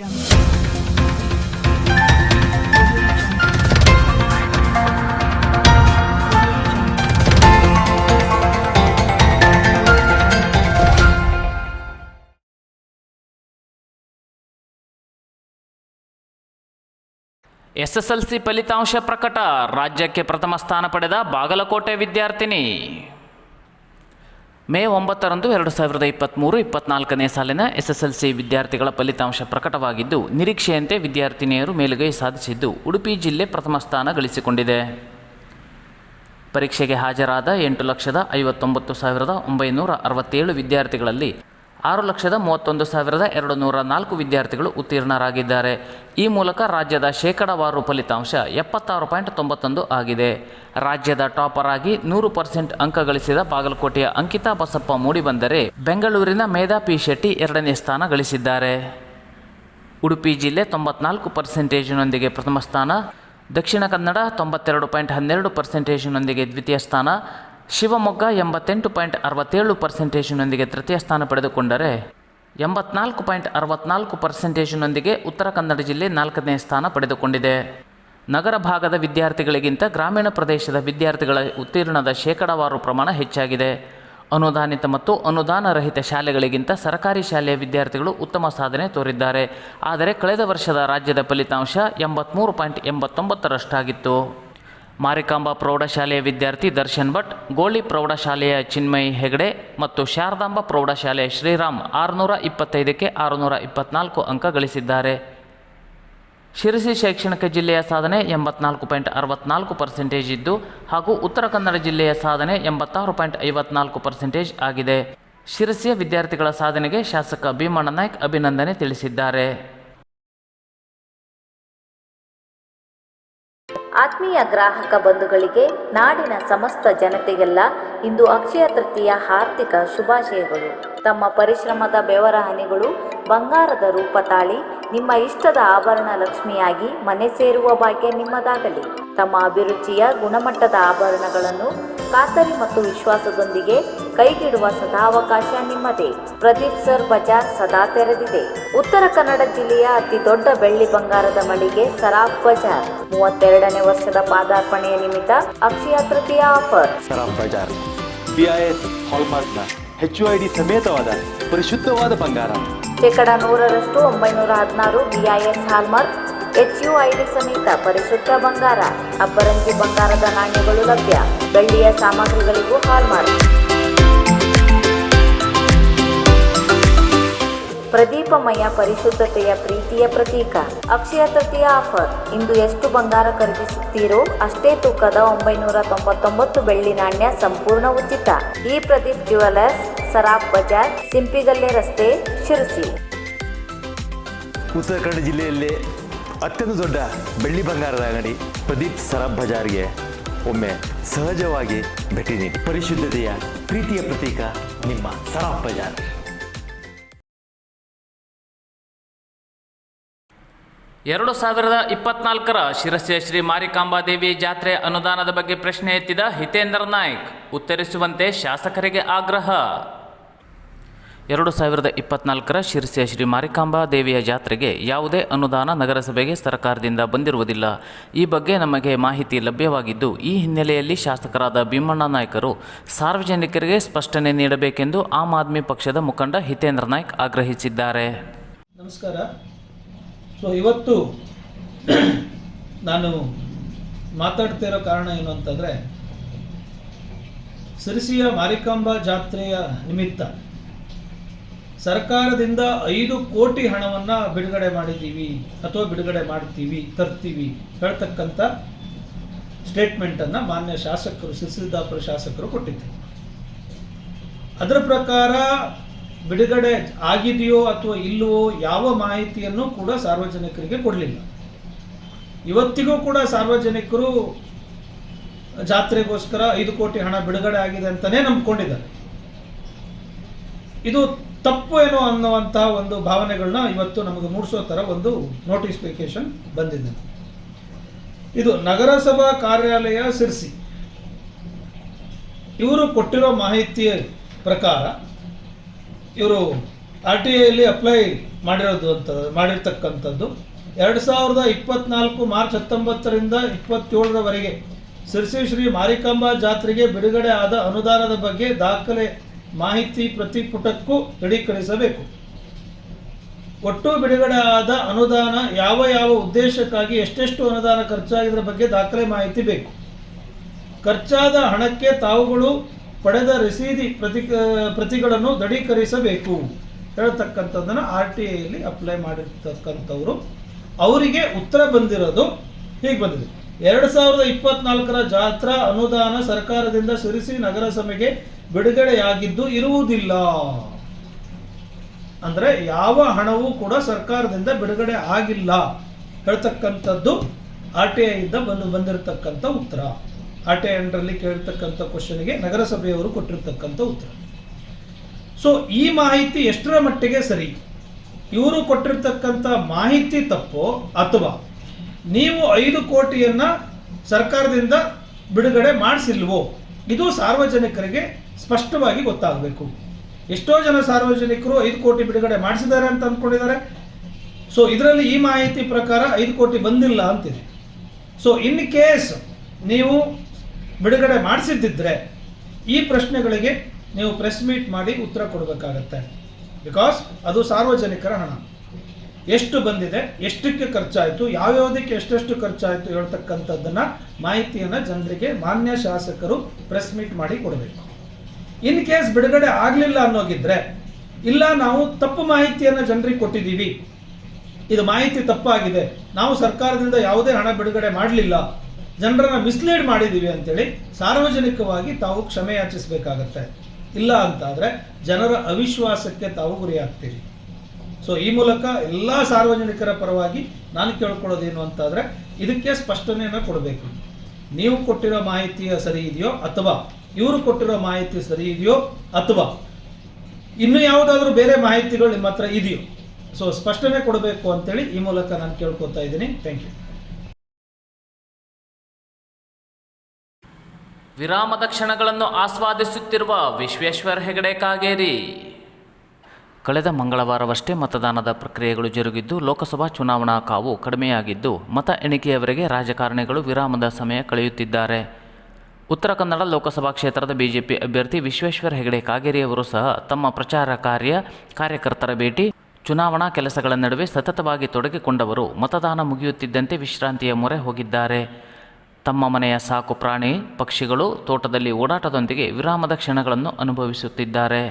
SSLC ಫಲಿತಾಂಶ ಪ್ರಕಟ. ರಾಜ್ಯಕ್ಕೆ ಪ್ರಥಮ ಸ್ಥಾನ ಪಡೆದ ಬಾಗಲಕೋಟೆ ವಿದ್ಯಾರ್ಥಿನಿ. ಮೇ 9ರಂದು 2023-24ನೇ ಸಾಲಿನ ಎಸ್ಎಸ್ಎಲ್ಸಿ ವಿದ್ಯಾರ್ಥಿಗಳ ಫಲಿತಾಂಶ ಪ್ರಕಟವಾಗಿದ್ದು, ನಿರೀಕ್ಷೆಯಂತೆ ವಿದ್ಯಾರ್ಥಿನಿಯರು ಮೇಲುಗೈ ಸಾಧಿಸಿದ್ದು, ಉಡುಪಿ ಜಿಲ್ಲೆ ಪ್ರಥಮ ಸ್ಥಾನ ಗಳಿಸಿಕೊಂಡಿದೆ. ಪರೀಕ್ಷೆಗೆ ಹಾಜರಾದ 8,59,967 ವಿದ್ಯಾರ್ಥಿಗಳಲ್ಲಿ 6,31,204 ವಿದ್ಯಾರ್ಥಿಗಳು ಉತ್ತೀರ್ಣರಾಗಿದ್ದಾರೆ. ಈ ಮೂಲಕ ರಾಜ್ಯದ ಶೇಕಡಾವಾರು ಫಲಿತಾಂಶ 76.91 ಆಗಿದೆ. ರಾಜ್ಯದ ಟಾಪರ್ ಆಗಿ 100% ಅಂಕ ಗಳಿಸಿದ ಬಾಗಲಕೋಟೆಯ ಅಂಕಿತಾ ಬಸಪ್ಪ ಮೂಡಿಬಂದರೆ, ಬೆಂಗಳೂರಿನ ಮೇಧಾ ಪಿ ಶೆಟ್ಟಿ 2ನೇ ಸ್ಥಾನ ಗಳಿಸಿದ್ದಾರೆ. ಉಡುಪಿ ಜಿಲ್ಲೆ 94%ನೊಂದಿಗೆ ಪ್ರಥಮ ಸ್ಥಾನ, ದಕ್ಷಿಣ ಕನ್ನಡ 92.12%ನೊಂದಿಗೆ ದ್ವಿತೀಯ ಸ್ಥಾನ, ಶಿವಮೊಗ್ಗ 88.67%ನೊಂದಿಗೆ ತೃತೀಯ ಸ್ಥಾನ ಪಡೆದುಕೊಂಡರೆ, 84.64%ನೊಂದಿಗೆ ಉತ್ತರ ಕನ್ನಡ ಜಿಲ್ಲೆ 4ನೇ ಸ್ಥಾನ ಪಡೆದುಕೊಂಡಿದೆ. ನಗರ ಭಾಗದ ವಿದ್ಯಾರ್ಥಿಗಳಿಗಿಂತ ಗ್ರಾಮೀಣ ಪ್ರದೇಶದ ವಿದ್ಯಾರ್ಥಿಗಳ ಉತ್ತೀರ್ಣದ ಶೇಕಡಾವಾರು ಪ್ರಮಾಣ ಹೆಚ್ಚಾಗಿದೆ. ಅನುದಾನಿತ ಮತ್ತು ಅನುದಾನ ರಹಿತ ಶಾಲೆಗಳಿಗಿಂತ ಸರ್ಕಾರಿ ಶಾಲೆಯ ವಿದ್ಯಾರ್ಥಿಗಳು ಉತ್ತಮ ಸಾಧನೆ ತೋರಿದ್ದಾರೆ. ಆದರೆ ಕಳೆದ ವರ್ಷದ ರಾಜ್ಯದ ಫಲಿತಾಂಶ 83.89ರಷ್ಟಾಗಿತ್ತು. ಮಾರಿಕಾಂಬಾ ಪ್ರೌಢಶಾಲೆಯ ವಿದ್ಯಾರ್ಥಿ ದರ್ಶನ್ ಭಟ್, ಗೋಳಿ ಪ್ರೌಢಶಾಲೆಯ ಚಿನ್ಮಯಿ ಹೆಗಡೆ ಮತ್ತು ಶಾರದಾಂಬ ಪ್ರೌಢಶಾಲೆಯ ಶ್ರೀರಾಮ್ 625ಕ್ಕೆ 624 ಅಂಕ ಗಳಿಸಿದ್ದಾರೆ. ಶಿರಸಿ ಶೈಕ್ಷಣಿಕ ಜಿಲ್ಲೆಯ ಸಾಧನೆ 84.64% ಇದ್ದು, ಹಾಗೂ ಉತ್ತರ ಕನ್ನಡ ಜಿಲ್ಲೆಯ ಸಾಧನೆ 86.54% ಆಗಿದೆ. ಶಿರಸಿಯ ವಿದ್ಯಾರ್ಥಿಗಳ ಸಾಧನೆಗೆ ಶಾಸಕ ಭೀಮಣ್ಣ ನಾಯ್ಕ ಅಭಿನಂದನೆ ತಿಳಿಸಿದ್ದಾರೆ. ಆತ್ಮೀಯ ಗ್ರಾಹಕ ಬಂಧುಗಳಿಗೆ, ನಾಡಿನ ಸಮಸ್ತ ಜನತೆಗೆಲ್ಲ ಇಂದು ಅಕ್ಷಯ ತೃತೀಯ ಹಾರ್ದಿಕ ಶುಭಾಶಯಗಳು. ತಮ್ಮ ಪರಿಶ್ರಮದ ಬೆವರ ಹನಿಗಳು ಬಂಗಾರದ ರೂಪ ತಾಳಿ ನಿಮ್ಮ ಇಷ್ಟದ ಆಭರಣ ಲಕ್ಷ್ಮಿಯಾಗಿ ಮನೆ ಸೇರುವ ಭಾಗ್ಯ ನಿಮ್ಮದಾಗಲಿ. ತಮ್ಮ ಅಭಿರುಚಿಯ ಗುಣಮಟ್ಟದ ಆಭರಣಗಳನ್ನು ಖಾತರಿ ಮತ್ತು ವಿಶ್ವಾಸದೊಂದಿಗೆ ಕೈಗಿಡುವ ಸದಾವಕಾಶ ನಿಮ್ಮದೇ. ಪ್ರದೀಪ್ ಸರ್ ಬಜಾರ್ ಸದಾ ತೆರೆದಿದೆ. ಉತ್ತರ ಕನ್ನಡ ಜಿಲ್ಲೆಯ ಅತಿ ದೊಡ್ಡ ಬೆಳ್ಳಿ ಬಂಗಾರದ ಮಳಿಗೆ ಸರಾಫ್ ಬಜಾರ್ 32ನೇ ವರ್ಷದ ಪಾದಾರ್ಪಣೆಯ ನಿಮಿತ್ತ Akshaya Tritiya offer. Saraf Bazaar BIS ಹಾಲ್ಮಾರ್ಕ್ನ HUID ಸಮೇತವಾದ ಪರಿಶುದ್ಧವಾದ ಬಂಗಾರ. ಶೇಕಡಾ 100% 916 BIS ಹಾಲ್ಮಾರ್ಕ್ HUID ಸಮೇತ ಪರಿಶುದ್ಧ ಬಂಗಾರ. ಅಬ್ಬರಂಜಿ ಬಂಗಾರದ ನಾಣ್ಯಗಳು ಲಭ್ಯ. ಬೆಳ್ಳಿಯ ಸಾಮಗ್ರಿಗಳಿಗೂ ಹಾಲ್ಮಾರ್ಕ್. ಪ್ರದೀಪಮಯ ಪರಿಶುದ್ಧತೆಯ ಪ್ರೀತಿಯ ಪ್ರತೀಕ ಅಕ್ಷಯ ತೃತೀಯ ಆಫರ್. ಇಂದು ಎಷ್ಟು ಬಂಗಾರ ಖರೀದಿಸುತ್ತೀರೋ ಅಷ್ಟೇ ತೂಕದ 999 ಬೆಳ್ಳಿ ನಾಣ್ಯ ಸಂಪೂರ್ಣ ಉಚಿತ. ಈ ಪ್ರದೀಪ್ ಜ್ಯುವೆಲರ್ಸ್, ಸರಾಫ್ ಬಜಾರ್, ಸಿಂಪಿಗಲ್ಲೆ ರಸ್ತೆ, ಶಿರಸಿ. ಉತ್ತರ ಕನ್ನಡ ಜಿಲ್ಲೆಯಲ್ಲೇ ಅತ್ಯಂತ ದೊಡ್ಡ ಬೆಳ್ಳಿ ಬಂಗಾರದ ಅಂಗಡಿ ಪ್ರದೀಪ್ ಸರಾಫ್ ಬಜಾರ್ಗೆ ಒಮ್ಮೆ ಸಹಜವಾಗಿ ಭೇಟಿ ನೀಡಿ. ಪರಿಶುದ್ಧತೆಯ ಪ್ರೀತಿಯ ಪ್ರತೀಕ ನಿಮ್ಮ ಸರಾಫ್ ಬಜಾರ್. 2024ರ ಶಿರಸಿಯ ಶ್ರೀ ಮಾರಿಕಾಂಬಾ ದೇವಿ ಜಾತ್ರೆ ಅನುದಾನದ ಬಗ್ಗೆ ಪ್ರಶ್ನೆ ಎತ್ತಿದ ಹಿತೇಂದ್ರ ನಾಯ್ಕ್, ಉತ್ತರಿಸುವಂತೆ ಶಾಸಕರಿಗೆ ಆಗ್ರಹ. 2024ರ ಶಿರಸಿಯ ಶ್ರೀ ಮಾರಿಕಾಂಬಾ ದೇವಿಯ ಜಾತ್ರೆಗೆ ಯಾವುದೇ ಅನುದಾನ ನಗರಸಭೆಗೆ ಸರ್ಕಾರದಿಂದ ಬಂದಿರುವುದಿಲ್ಲ. ಈ ಬಗ್ಗೆ ನಮಗೆ ಮಾಹಿತಿ ಲಭ್ಯವಾಗಿದ್ದು, ಈ ಹಿನ್ನೆಲೆಯಲ್ಲಿ ಶಾಸಕರಾದ ಭೀಮಣ್ಣ ನಾಯ್ಕರು ಸಾರ್ವಜನಿಕರಿಗೆ ಸ್ಪಷ್ಟನೆ ನೀಡಬೇಕೆಂದು ಆಮ್ ಆದ್ಮಿ ಪಕ್ಷದ ಮುಖಂಡ ಹಿತೇಂದ್ರ ನಾಯ್ಕ್ ಆಗ್ರಹಿಸಿದ್ದಾರೆ. ನಮಸ್ಕಾರ. ಇವತ್ತು ನಾನು ಮಾತಾಡ್ತಿರೋ ಕಾರಣ ಏನು ಅಂತಂದರೆ, ಶಿರಸಿಯ ಮಾರಿಕಾಂಬಾ ಜಾತ್ರೆಯ ನಿಮಿತ್ತ ಸರ್ಕಾರದಿಂದ 5 ಕೋಟಿ ಹಣವನ್ನು ಬಿಡುಗಡೆ ಮಾಡಿದ್ದೀವಿ ಅಥವಾ ಬಿಡುಗಡೆ ಮಾಡ್ತೀವಿ, ತರ್ತೀವಿ ಹೇಳ್ತಕ್ಕಂಥ ಸ್ಟೇಟ್ಮೆಂಟನ್ನು ಮಾನ್ಯ ಶಾಸಕರು, ಶಿರಸಿದ್ದಾಪುರ ಶಾಸಕರು ಕೊಟ್ಟಿದ್ದಾರೆ. ಅದರ ಪ್ರಕಾರ ಬಿಡುಗಡೆ ಆಗಿದೆಯೋ ಅಥವಾ ಇಲ್ಲವೋ ಯಾವ ಮಾಹಿತಿಯನ್ನು ಕೂಡ ಸಾರ್ವಜನಿಕರಿಗೆ ಕೊಡಲಿಲ್ಲ. ಇವತ್ತಿಗೂ ಕೂಡ ಸಾರ್ವಜನಿಕರು ಜಾತ್ರೆಗೋಸ್ಕರ 5 ಕೋಟಿ ಹಣ ಬಿಡುಗಡೆ ಆಗಿದೆ ಅಂತಲೇ ನಂಬ್ಕೊಂಡಿದ್ದಾರೆ. ಇದು ತಪ್ಪು ಏನೋ ಅನ್ನುವಂತಹ ಒಂದು ಭಾವನೆಗಳನ್ನ ಇವತ್ತು ನಮಗೆ ಮೂಡಿಸೋ ಥರ ಒಂದು ನೋಟಿಫಿಕೇಶನ್ ಬಂದಿದೆ. ಇದು ನಗರಸಭಾ ಕಾರ್ಯಾಲಯ ಶಿರಸಿ ಇವರು ಕೊಟ್ಟಿರೋ ಮಾಹಿತಿಯ ಪ್ರಕಾರ ಇವರು RTIಯಲ್ಲಿ ಅಪ್ಲೈ ಮಾಡಿರ್ತಕ್ಕಂಥದ್ದು 2024 ಮಾರ್ಚ್ 19ರಿಂದ 27ರವರೆಗೆ ಸಿರ್ಸಿ ಶ್ರೀ ಮಾರಿಕಾಂಬಾ ಜಾತ್ರೆಗೆ ಬಿಡುಗಡೆ ಆದ ಅನುದಾನದ ಬಗ್ಗೆ ದಾಖಲೆ ಮಾಹಿತಿ ಪ್ರತಿ ಪುಟಕ್ಕೂ ದೃಢೀಕರಿಸಬೇಕು. ಒಟ್ಟು ಬಿಡುಗಡೆ ಆದ ಅನುದಾನ ಯಾವ ಯಾವ ಉದ್ದೇಶಕ್ಕಾಗಿ ಎಷ್ಟೆಷ್ಟು ಅನುದಾನ ಖರ್ಚಾಗಿದ್ರ ಬಗ್ಗೆ ದಾಖಲೆ ಮಾಹಿತಿ ಬೇಕು. ಖರ್ಚಾದ ಹಣಕ್ಕೆ ತಾವುಗಳು ಪಡೆದ ರಸೀದಿ ಪ್ರತಿಗಳನ್ನು ದೃಢೀಕರಿಸಬೇಕು ಹೇಳ್ತಕ್ಕಂಥದ್ದನ್ನು RTIಯಲ್ಲಿ ಅಪ್ಲೈ ಮಾಡಿರ್ತಕ್ಕಂಥವ್ರು ಅವರಿಗೆ ಉತ್ತರ ಬಂದಿರೋದು ಹೀಗೆ ಬಂದಿದೆ. 2024ರ ಜಾತ್ರಾ ಅನುದಾನ ಸರ್ಕಾರದಿಂದ ಸಿರಿಸಿ ನಗರಸಭೆಗೆ ಬಿಡುಗಡೆಯಾಗಿದ್ದು ಇರುವುದಿಲ್ಲ. ಅಂದರೆ ಯಾವ ಹಣವೂ ಕೂಡ ಸರ್ಕಾರದಿಂದ ಬಿಡುಗಡೆ ಆಗಿಲ್ಲ ಹೇಳ್ತಕ್ಕಂಥದ್ದು RTIಯಿಂದ ಬಂದಿರತಕ್ಕಂಥ ಉತ್ತರ. RTI ಅಂಡರಲ್ಲಿ ಕೇಳಿರ್ತಕ್ಕಂಥ ಕ್ವಶನ್ಗೆ ನಗರಸಭೆಯವರು ಕೊಟ್ಟಿರ್ತಕ್ಕಂಥ ಉತ್ತರ. ಸೊ ಈ ಮಾಹಿತಿ ಎಷ್ಟರ ಮಟ್ಟಿಗೆ ಸರಿ, ಇವರು ಕೊಟ್ಟಿರ್ತಕ್ಕಂಥ ಮಾಹಿತಿ ತಪ್ಪೋ ಅಥವಾ ನೀವು 5 ಕೋಟಿಯನ್ನು ಸರ್ಕಾರದಿಂದ ಬಿಡುಗಡೆ ಮಾಡಿಸಿಲ್ವೋ, ಇದು ಸಾರ್ವಜನಿಕರಿಗೆ ಸ್ಪಷ್ಟವಾಗಿ ಗೊತ್ತಾಗಬೇಕು. ಎಷ್ಟೋ ಜನ ಸಾರ್ವಜನಿಕರು 5 ಕೋಟಿ ಬಿಡುಗಡೆ ಮಾಡಿಸಿದ್ದಾರೆ ಅಂತ ಅಂದ್ಕೊಂಡಿದ್ದಾರೆ. ಸೊ ಇದರಲ್ಲಿ ಈ ಮಾಹಿತಿ ಪ್ರಕಾರ 5 ಕೋಟಿ ಬಂದಿಲ್ಲ ಅಂತಿದೆ. ಸೊ ಇನ್ ಕೇಸ್ ನೀವು ಬಿಡುಗಡೆ ಮಾಡಿಸಿದ್ದಿದ್ರೆ ಈ ಪ್ರಶ್ನೆಗಳಿಗೆ ನೀವು ಪ್ರೆಸ್ ಮೀಟ್ ಮಾಡಿ ಉತ್ತರ ಕೊಡಬೇಕಾಗತ್ತೆ. ಬಿಕಾಸ್ ಅದು ಸಾರ್ವಜನಿಕರ ಹಣ. ಎಷ್ಟು ಬಂದಿದೆ, ಎಷ್ಟಕ್ಕೆ ಖರ್ಚಾಯಿತು, ಯಾವ್ಯಾವುದಕ್ಕೆ ಎಷ್ಟೆಷ್ಟು ಖರ್ಚಾಯಿತು ಹೇಳ್ತಕ್ಕಂಥದ್ದನ್ನು ಮಾಹಿತಿಯನ್ನು ಜನರಿಗೆ ಮಾನ್ಯ ಶಾಸಕರು ಪ್ರೆಸ್ ಮೀಟ್ ಮಾಡಿ ಕೊಡಬೇಕು. ಇನ್ ಕೇಸ್ ಬಿಡುಗಡೆ ಆಗಲಿಲ್ಲ ಅನ್ನೋಗಿದ್ರೆ, ಇಲ್ಲ ನಾವು ತಪ್ಪು ಮಾಹಿತಿಯನ್ನು ಜನರಿಗೆ ಕೊಟ್ಟಿದ್ದೀವಿ, ಇದು ಮಾಹಿತಿ ತಪ್ಪಾಗಿದೆ, ನಾವು ಸರ್ಕಾರದಿಂದ ಯಾವುದೇ ಹಣ ಬಿಡುಗಡೆ ಮಾಡಲಿಲ್ಲ, ಜನರನ್ನು ಮಿಸ್ಲೀಡ್ ಮಾಡಿದ್ದೀವಿ ಅಂತೇಳಿ ಸಾರ್ವಜನಿಕವಾಗಿ ತಾವು ಕ್ಷಮೆ ಯಾಚಿಸಬೇಕಾಗತ್ತೆ. ಇಲ್ಲ ಅಂತಾದರೆ ಜನರ ಅವಿಶ್ವಾಸಕ್ಕೆ ತಾವು ಗುರಿಯಾಗ್ತೀರಿ. ಸೊ ಈ ಮೂಲಕ ಎಲ್ಲ ಸಾರ್ವಜನಿಕರ ಪರವಾಗಿ ನಾನು ಕೇಳ್ಕೊಳ್ಳೋದೇನು ಅಂತಾದರೆ ಇದಕ್ಕೆ ಸ್ಪಷ್ಟನೆಯನ್ನು ಕೊಡಬೇಕು. ನೀವು ಕೊಟ್ಟಿರೋ ಮಾಹಿತಿಯ ಸರಿ ಇದೆಯೋ ಅಥವಾ ಇವರು ಕೊಟ್ಟಿರೋ ಮಾಹಿತಿ ಸರಿ ಇದೆಯೋ ಅಥವಾ ಇನ್ನೂ ಯಾವುದಾದ್ರೂ ಬೇರೆ ಮಾಹಿತಿಗಳು ನಿಮ್ಮ ಹತ್ರ ಇದೆಯೋ, ಸೊ ಸ್ಪಷ್ಟನೆ ಕೊಡಬೇಕು ಅಂತೇಳಿ ಈ ಮೂಲಕ ನಾನು ಕೇಳ್ಕೊತಾ ಇದ್ದೀನಿ. Thank you. ವಿರಾಮದ ಕ್ಷಣಗಳನ್ನು ಆಸ್ವಾದಿಸುತ್ತಿರುವ ವಿಶ್ವೇಶ್ವರ ಹೆಗಡೆ ಕಾಗೇರಿ. ಕಳೆದ ಮಂಗಳವಾರವಷ್ಟೇ ಮತದಾನದ ಪ್ರಕ್ರಿಯೆಗಳು ಜರುಗಿದ್ದು ಲೋಕಸಭಾ ಚುನಾವಣಾ ಕಾವು ಕಡಿಮೆಯಾಗಿದ್ದು ಮತ ಎಣಿಕೆಯವರೆಗೆ ರಾಜಕಾರಣಿಗಳು ವಿರಾಮದ ಸಮಯ ಕಳೆಯುತ್ತಿದ್ದಾರೆ. ಉತ್ತರ ಕನ್ನಡ ಲೋಕಸಭಾ ಕ್ಷೇತ್ರದ ಬಿಜೆಪಿ ಅಭ್ಯರ್ಥಿ ವಿಶ್ವೇಶ್ವರ ಹೆಗಡೆ ಕಾಗೇರಿಯವರು ಸಹ ತಮ್ಮ ಪ್ರಚಾರ ಕಾರ್ಯಕರ್ತರ ಭೇಟಿ, ಚುನಾವಣಾ ಕೆಲಸಗಳ ನಡುವೆ ಸತತವಾಗಿ ತೊಡಗಿಕೊಂಡವರು ಮತದಾನ ಮುಗಿಯುತ್ತಿದ್ದಂತೆ ವಿಶ್ರಾಂತಿಯ ಮೊರೆ ಹೋಗಿದ್ದಾರೆ. ತಮ್ಮ ಮನೆಯ ಸಾಕು ಪ್ರಾಣಿ ಪಕ್ಷಿಗಳು ತೋಟದಲ್ಲಿ ಓಡಾಟದೊಂದಿಗೆ ವಿರಾಮದ ಕ್ಷಣಗಳನ್ನು ಅನುಭವಿಸುತ್ತಿದ್ದಾರೆ.